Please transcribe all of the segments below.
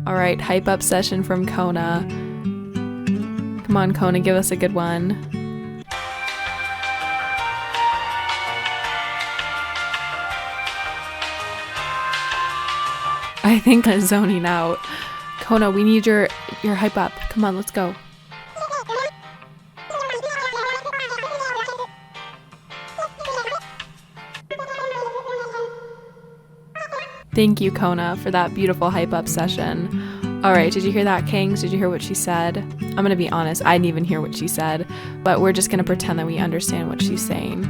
All right, hype up session from Kona. Come on, Kona, give us a good one. I think I'm zoning out. Kona, we need your hype up. Come on, let's go. Thank you, Kona, for that beautiful hype up session. All right, did you hear that, Kings? Did you hear what she said? I'm gonna be honest, I didn't even hear what she said, but we're just gonna pretend that we understand what she's saying.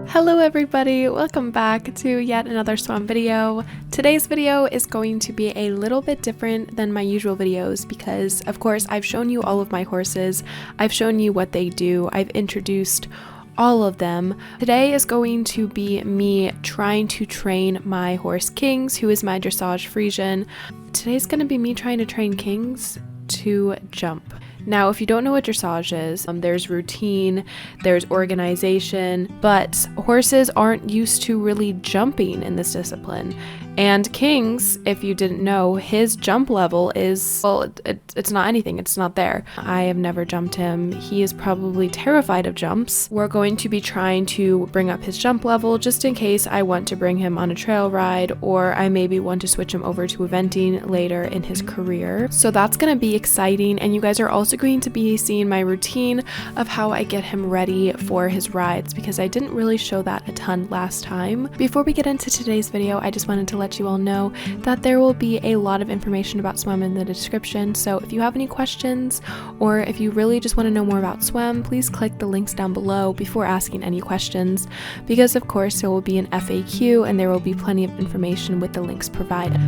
Hello everybody, welcome back to yet another SWEM video. Today's video is going to be a little bit different than my usual videos because of course I've shown you all of my horses, I've shown you what they do, I've introduced all of them. Today is going to be me trying to train my horse Kings, who is my dressage Friesian. Today's going to be me trying to train Kings to jump. Now, if you don't know what dressage is, there's routine, there's organization, but horses aren't used to really jumping in this discipline. And Kings, if you didn't know, his jump level is, well, it's not anything, it's not there. I have never jumped him. He is probably terrified of jumps. We're going to be trying to bring up his jump level just in case I want to bring him on a trail ride, or I maybe want to switch him over to eventing later in his career. So that's going to be exciting, and you guys are also going to be seeing my routine of how I get him ready for his rides, because I didn't really show that a ton last time. Before we get into today's video, I just wanted to let you all know that there will be a lot of information about SWEM in the description, so if you have any questions or if you really just want to know more about SWEM, please click the links down below before asking any questions, because of course there will be an FAQ and there will be plenty of information with the links provided.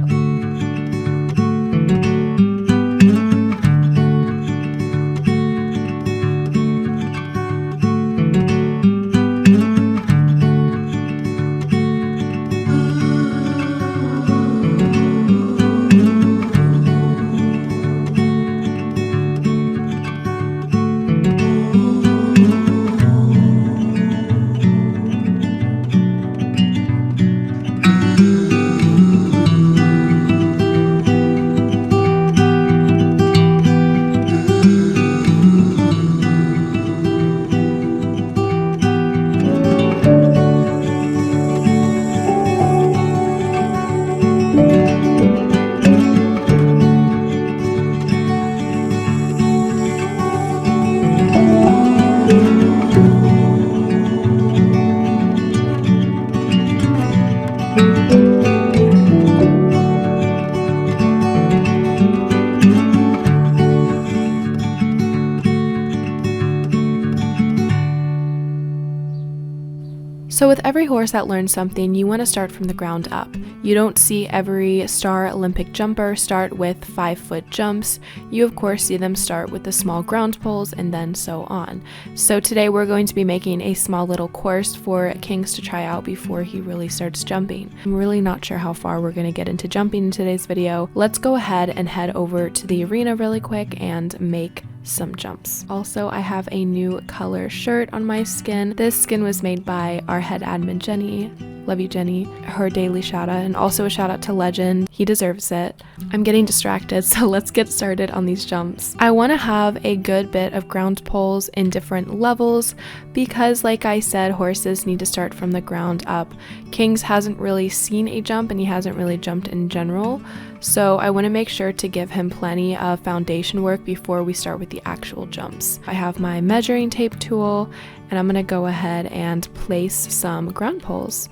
So with every horse that learns something, you want to start from the ground up. You don't see every star Olympic jumper start with 5-foot jumps. You of course see them start with the small ground poles and then so on. So today we're going to be making a small little course for Kings to try out before he really starts jumping. I'm really not sure how far we're going to get into jumping in today's video. Let's go ahead and head over to the arena really quick and make some jumps. Also, I have a new color shirt on my skin. This skin was made by our head admin Jenny. Love you, Jenny. Her daily shout out, and also a shout out to Legend. He deserves it. I'm getting distracted, so let's get started on these jumps. I want to have a good bit of ground poles in different levels because, like I said, horses need to start from the ground up. Kings hasn't really seen a jump and he hasn't really jumped in general, so I want to make sure to give him plenty of foundation work before we start with the actual jumps. I have my measuring tape tool and I'm going to go ahead and place some ground poles.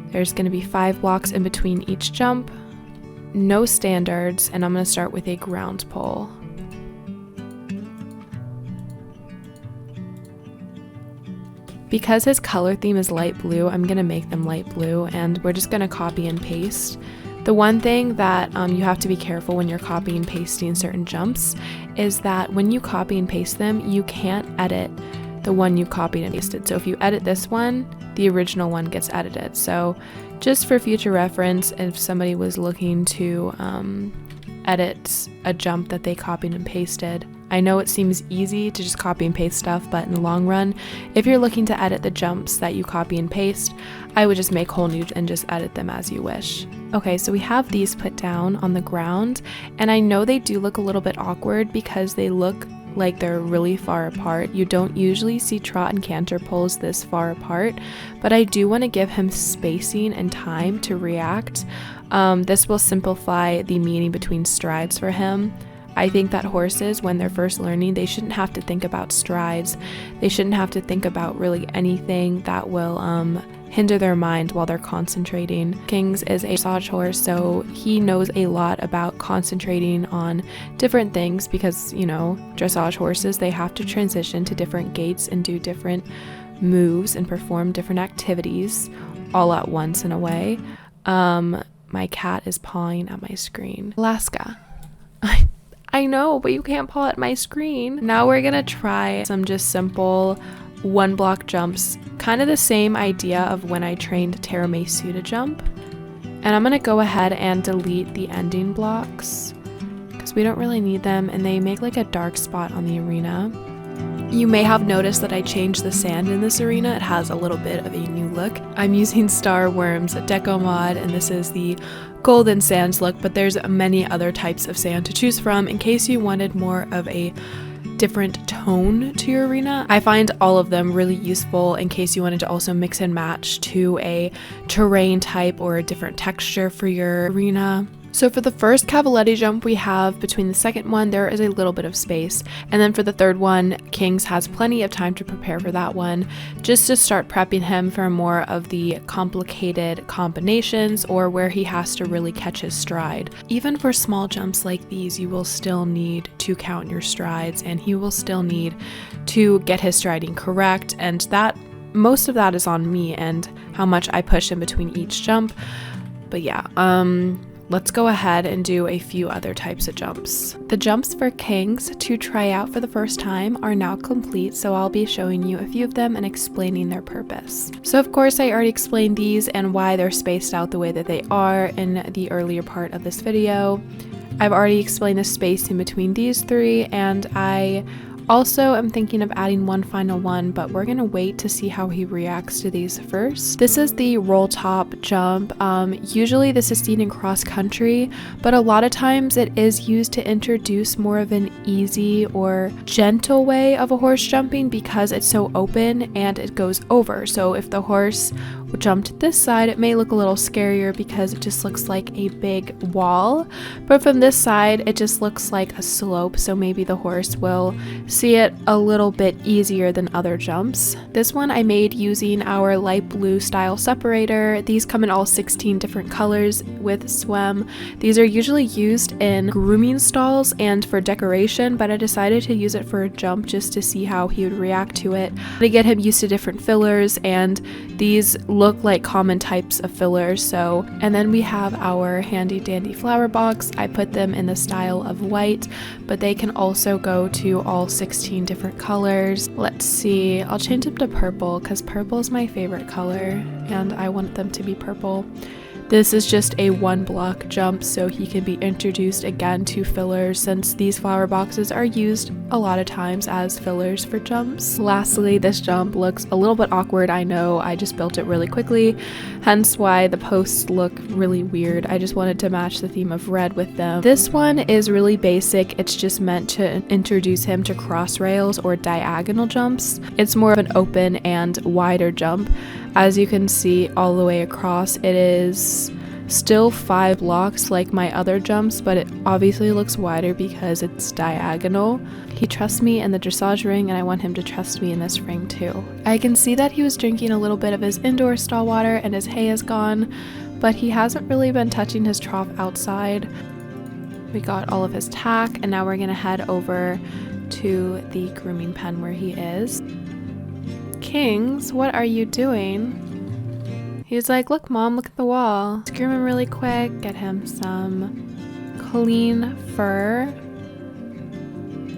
There's going to be 5 blocks in between each jump, no standards, and I'm going to start with a ground pole. Because his color theme is light blue, I'm going to make them light blue, and we're just going to copy and paste. The one thing that you have to be careful when you're copying and pasting certain jumps is that when you copy and paste them, you can't edit the one you copied and pasted. So if you edit this one, the original one gets edited. So just for future reference, if somebody was looking to edit a jump that they copied and pasted, I know it seems easy to just copy and paste stuff, but in the long run, if you're looking to edit the jumps that you copy and paste, I would just make whole new and just edit them as you wish. Okay, so we have these put down on the ground, and I know they do look a little bit awkward because they look like they're really far apart. You don't usually see trot and canter poles this far apart, but I do want to give him spacing and time to react. This will simplify the meaning between strides for him. I think that horses, when they're first learning, they shouldn't have to think about strides. They shouldn't have to think about really anything that will hinder their mind while they're concentrating. Kings is a dressage horse, so he knows a lot about concentrating on different things because, you know, dressage horses, they have to transition to different gaits and do different moves and perform different activities all at once in a way. My cat is pawing at my screen. Alaska. I know, but you can't paw at my screen. Now we're gonna try some just simple one block jumps, kind of the same idea of when I trained tiramisu to jump. And I'm gonna go ahead and delete the ending blocks because we don't really need them, and they make like a dark spot on the arena. You may have noticed that I changed the sand in this arena. It has a little bit of a new look. I'm using Starworm's deco mod, and this is the golden sands look, but there's many other types of sand to choose from in case you wanted more of a different tone to your arena. I find all of them really useful in case you wanted to also mix and match to a terrain type or a different texture for your arena. So for the first cavaletti jump we have, between the second one there is a little bit of space, and then for the third one, Kings has plenty of time to prepare for that one, just to start prepping him for more of the complicated combinations or where he has to really catch his stride. Even for small jumps like these, you will still need to count your strides, and he will still need to get his striding correct, and that most of that is on me and how much I push in between each jump. But yeah, let's go ahead and do a few other types of jumps. The jumps for Kings to try out for the first time are now complete, so I'll be showing you a few of them and explaining their purpose. So of course I already explained these and why they're spaced out the way that they are in the earlier part of this video. I've already explained the spacing between these three, and I also am thinking of adding one final one, but we're gonna wait to see how he reacts to these first. This is the roll top jump. Usually this is seen in cross country, but a lot of times it is used to introduce more of an easy or gentle way of a horse jumping because it's so open and it goes over. So if the horse jumped this side, it may look a little scarier because it just looks like a big wall, but from this side it just looks like a slope, so maybe the horse will see it a little bit easier than other jumps. This one I made using our light blue style separator. These come in all 16 different colors with SWEM. These are usually used in grooming stalls and for decoration, but I decided to use it for a jump just to see how he would react to it, to get him used to different fillers, and these look like common types of fillers. So, and then we have our handy dandy flower box. I put them in the style of white, but they can also go to all 16 different colors. Let's see, I'll change them to purple because purple is my favorite color and I want them to be purple. This is just a one block jump, so he can be introduced again to fillers since these flower boxes are used a lot of times as fillers for jumps. Lastly, this jump looks a little bit awkward. I know, I just built it really quickly, hence why the posts look really weird. I just wanted to match the theme of red with them. This one is really basic. It's just meant to introduce him to cross rails or diagonal jumps. It's more of an open and wider jump. As you can see all the way across, it is still 5 blocks like my other jumps, but it obviously looks wider because it's diagonal. He trusts me in the dressage ring, and I want him to trust me in this ring too. I can see that he was drinking a little bit of his indoor stall water and his hay is gone, but he hasn't really been touching his trough outside. We got all of his tack, and now we're gonna head over to the grooming pen where he is. Kings, what are you doing? He's like, look mom, look at the wall. Let's groom him really quick, get him some clean fur.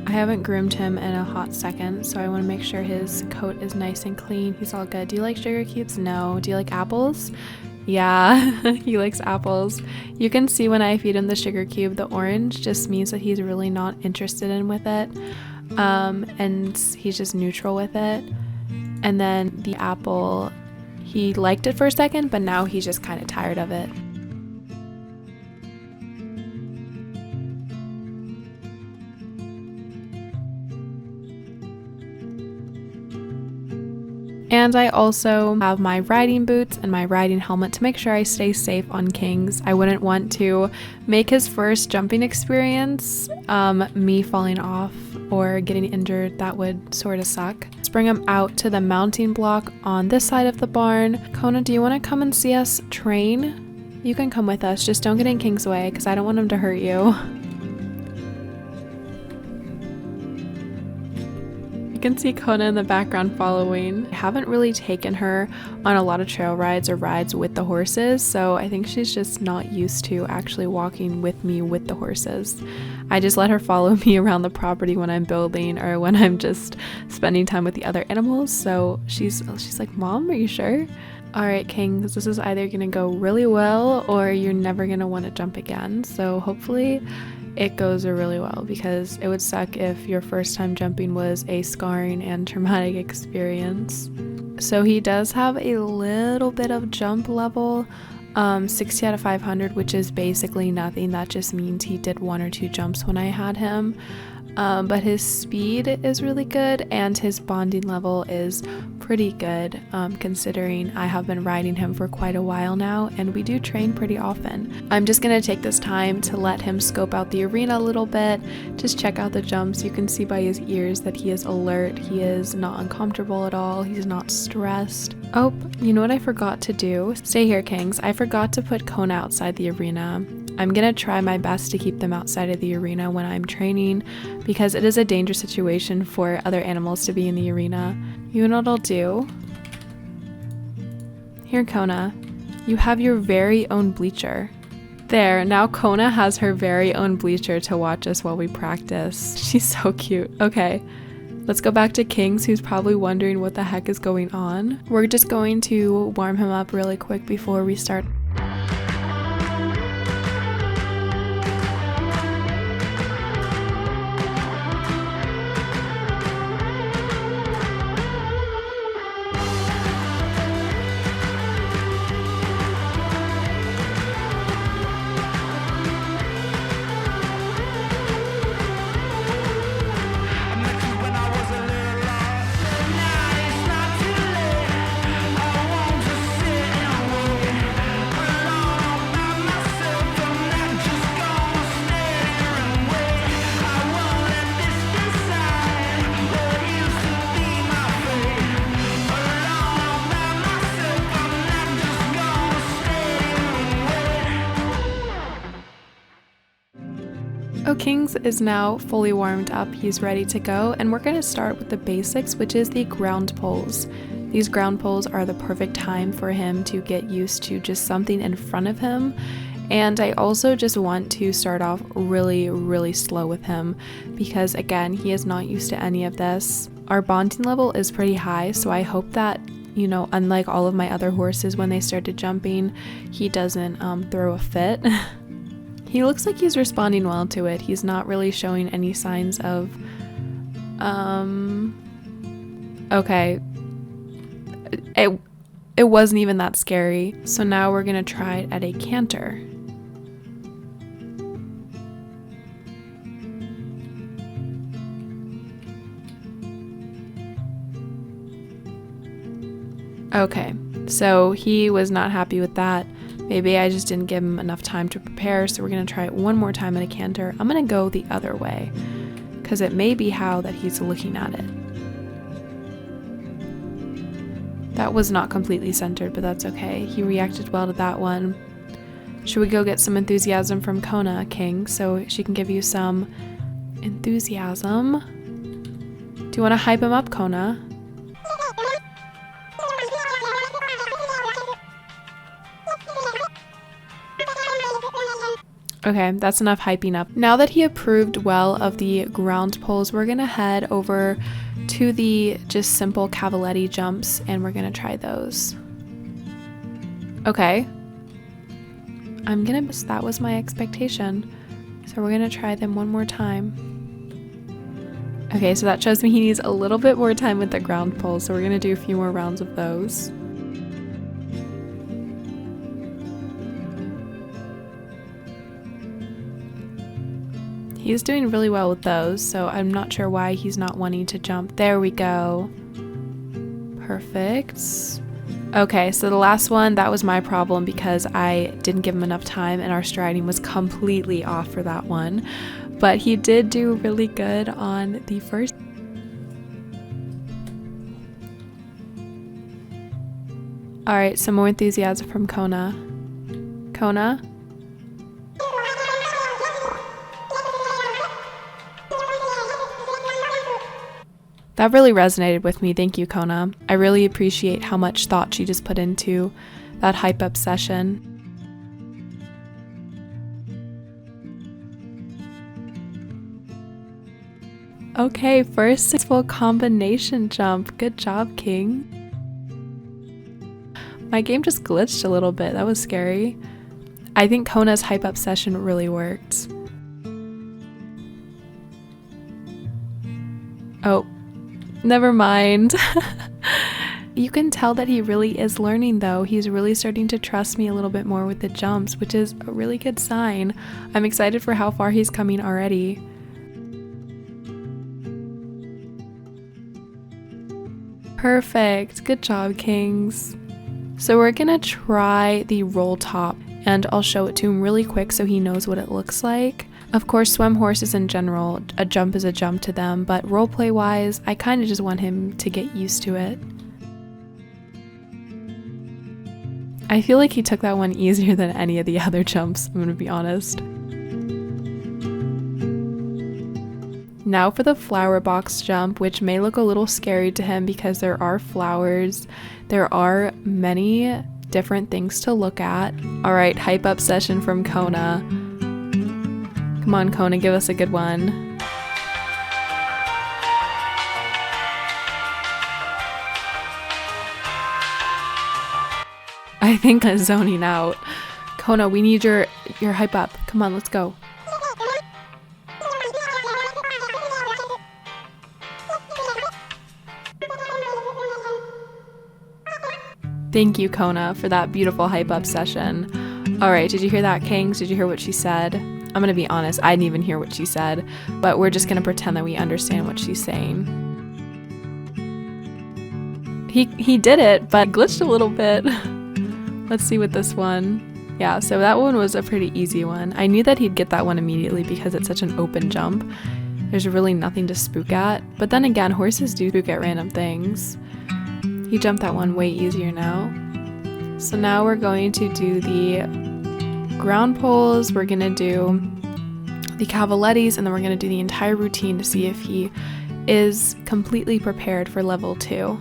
I haven't groomed him in a hot second, so I want to make sure his coat is nice and clean. He's all good. Do you like sugar cubes? No. Do you like apples? Yeah, he likes apples. You can see when I feed him the sugar cube, the orange just means that he's really not interested in with it. And he's just neutral with it. And then the apple, he liked it for a second, but now he's just kind of tired of it. And I also have my riding boots and my riding helmet to make sure I stay safe on Kings. I wouldn't want to make his first jumping experience me falling off or getting injured. That would sort of suck. Let's bring him out to the mounting block on this side of the barn. Kona, do you want to come and see us train? You can come with us, just don't get in King's way because I don't want him to hurt you. You can see Kona in the background following. I haven't really taken her on a lot of trail rides or rides with the horses, so I think she's just not used to actually walking with me with the horses. I just let her follow me around the property when I'm building or when I'm just spending time with the other animals, so she's like, Mom, are you sure? Alright, Kings, this is either gonna go really well or you're never gonna want to jump again, so hopefully it goes really well, because it would suck if your first time jumping was a scarring and traumatic experience. So he does have a little bit of jump level, 60 out of 500, which is basically nothing. That just means he did 1 or 2 jumps when I had him. But his speed is really good and his bonding level is pretty good, considering I have been riding him for quite a while now and we do train pretty often. I'm just going to take this time to let him scope out the arena a little bit, just check out the jumps. You can see by his ears that he is alert, he is not uncomfortable at all, he's not stressed. Oh, you know what I forgot to do? Stay here, Kings. I forgot to put Kona outside the arena. I'm gonna try my best to keep them outside of the arena when I'm training, because it is a dangerous situation for other animals to be in the arena. You know what I'll do? Here, Kona, you have your very own bleacher. There, now Kona has her very own bleacher to watch us while we practice. She's so cute. Okay, let's go back to Kings, who's probably wondering what the heck is going on. We're just going to warm him up really quick before we start. Kings is now fully warmed up, he's ready to go, and we're going to start with the basics, which is the ground poles. These ground poles are the perfect time for him to get used to just something in front of him, and I also just want to start off really slow with him, because again, he is not used to any of this. Our bonding level is pretty high, so I hope that, you know, unlike all of my other horses when they started jumping, he doesn't throw a fit. He looks like he's responding well to it. He's not really showing any signs of, okay. It wasn't even that scary. So now we're gonna try it at a canter. Okay, so he was not happy with that. Maybe I just didn't give him enough time to prepare, so we're going to try it one more time in a canter. I'm going to go the other way, because it may be how that he's looking at it. That was not completely centered, but that's okay. He reacted well to that one. Should we go get some enthusiasm from Kona, King, so she can give you some enthusiasm? Do you want to hype him up, Kona? Okay, that's enough hyping up. Now that he approved well of the ground poles, we're gonna head over to the just simple cavaletti jumps and we're gonna try those. Okay. That was my expectation. So we're gonna try them one more time. Okay, so that shows me he needs a little bit more time with the ground pole, so we're gonna do a few more rounds of those. He's doing really well with those, so I'm not sure why he's not wanting to jump. There we go. Perfect. Okay, so the last one, that was my problem because I didn't give him enough time and our striding was completely off for that one. But he did do really good on the first. Alright, some more enthusiasm from Kona. Kona? That really resonated with me. Thank you, Kona. I really appreciate how much thought she just put into that hype up session. Okay, first successful combination jump. Good job, King. My game just glitched a little bit. That was scary. I think Kona's hype up session really worked. Oh. Never mind. You can tell that he really is learning though. He's really starting to trust me a little bit more with the jumps, which is a really good sign. I'm excited for how far he's coming already. Perfect. Good job, Kings. So we're gonna try the roll top and I'll show it to him really quick so he knows what it looks like. Of course, SWEM horses in general, a jump is a jump to them, but roleplay wise, I kind of just want him to get used to it. I feel like he took that one easier than any of the other jumps, I'm gonna be honest. Now for the flower box jump, which may look a little scary to him because there are flowers. There are many different things to look at. Alright, hype up session from Kona. Come on, Kona, give us a good one. I think I'm zoning out. Kona, we need your hype up. Come on, let's go. Thank you, Kona, for that beautiful hype up session. Alright, did you hear that, Kings? Did you hear what she said? I'm gonna be honest, I didn't even hear what she said, but we're just gonna pretend that we understand what she's saying. He did it, but glitched a little bit. Let's see with this one. Yeah, so that one was a pretty easy one. I knew that he'd get that one immediately because it's such an open jump. There's really nothing to spook at, but then again, horses do spook at random things. He jumped that one way easier now. So now we're going to do the ground poles, we're gonna do the cavalettis, and then we're gonna do the entire routine to see if he is completely prepared for level 2.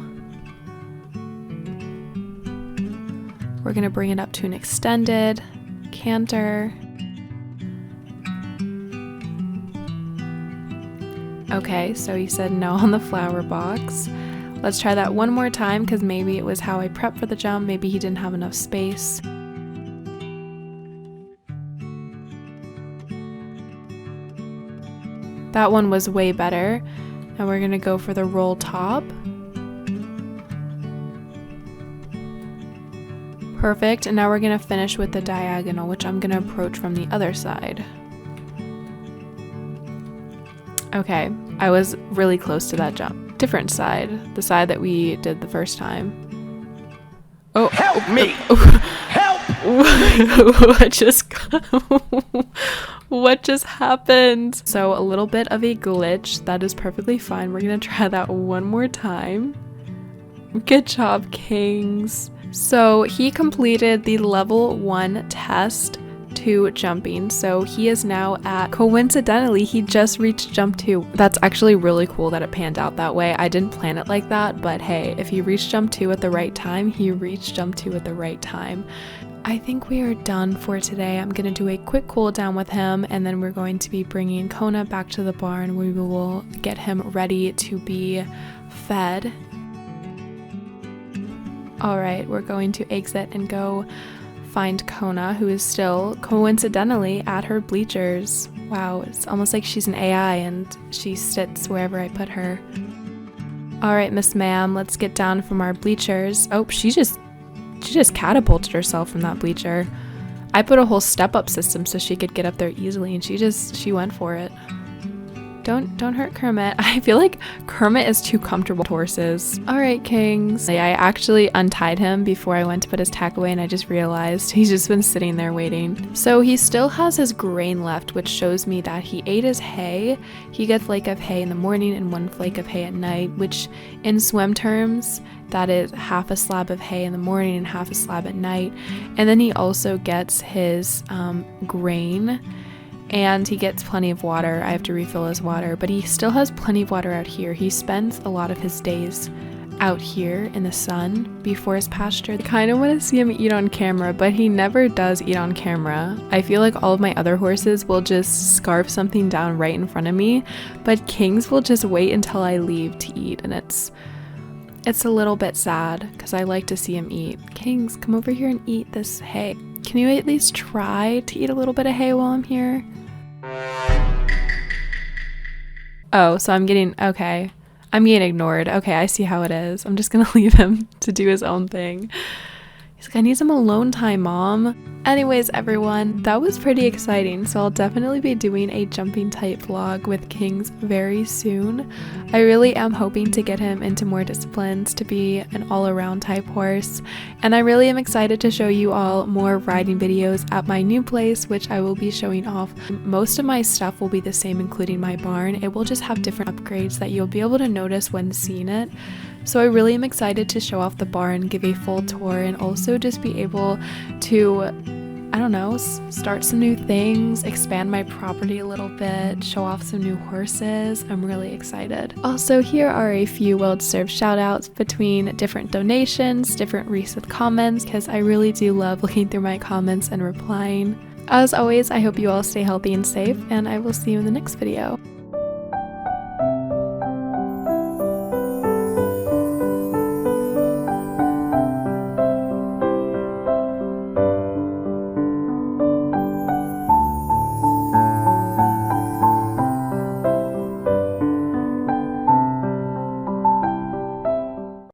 We're gonna bring it up to an extended canter. Okay, so he said no on the flower box. Let's try that one more time because maybe it was how I prepped for the jump, maybe he didn't have enough space. That one was way better. Now we're gonna go for the roll top. Perfect, and now we're gonna finish with the diagonal, which I'm gonna approach from the other side. Okay, I was really close to that jump. Different side, the side that we did the first time. Oh, help me! Help! What just happened? So a little bit of a glitch. That is perfectly fine. We're gonna try that one more time. Good job, Kings. So he completed the level 1 test to jumping, so he is now at, coincidentally, he just reached jump 2. That's actually really cool that it panned out that way. I didn't plan it like that, but hey, if he reached jump 2 at the right time, he reached jump 2 at the right time. I think we are done for today. I'm gonna do a quick cool down with him, and then we're going to be bringing Kona back to the barn. We will get him ready to be fed. Alright, we're going to exit and go find Kona, who is still coincidentally at her bleachers. Wow, it's almost like she's an AI and she sits wherever I put her. Alright, Miss Ma'am, let's get down from our bleachers. Oh, she just catapulted herself from that bleacher. I put a whole step-up system so she could get up there easily, and she went for it. Don't hurt Kermit. I feel like Kermit is too comfortable with horses. Alright, Kings. I actually untied him before I went to put his tack away, and I just realized he's just been sitting there waiting. So he still has his grain left, which shows me that he ate his hay. He gets a flake of hay in the morning and 1 flake of hay at night, which in SWEM terms, that is half a slab of hay in the morning and half a slab at night. And then he also gets his grain. And he gets plenty of water. I have to refill his water, but he still has plenty of water out here. He spends a lot of his days out here in the sun before his pasture. I kind of want to see him eat on camera, but he never does eat on camera. I feel like all of my other horses will just scarf something down right in front of me, but Kings will just wait until I leave to eat, and it's a little bit sad because I like to see him eat. Kings, come over here and eat this hay. Can you at least try to eat a little bit of hay while I'm here? Oh, so I'm getting ignored. Okay, I see how it is. I'm just gonna leave him to do his own thing. He's like, I need some alone time, Mom. Anyways, everyone, that was pretty exciting, so I'll definitely be doing a jumping type vlog with Kings very soon. I really am hoping to get him into more disciplines to be an all-around type horse, and I really am excited to show you all more riding videos at my new place, which I will be showing off. Most of my stuff will be the same, including my barn. It will just have different upgrades that you'll be able to notice when seeing it. So I really am excited to show off the barn, give a full tour, and also just be able to, I don't know, start some new things, expand my property a little bit, show off some new horses. I'm really excited. Also, here are a few well-deserved shout-outs between different donations, different recent comments, because I really do love looking through my comments and replying. As always, I hope you all stay healthy and safe, and I will see you in the next video.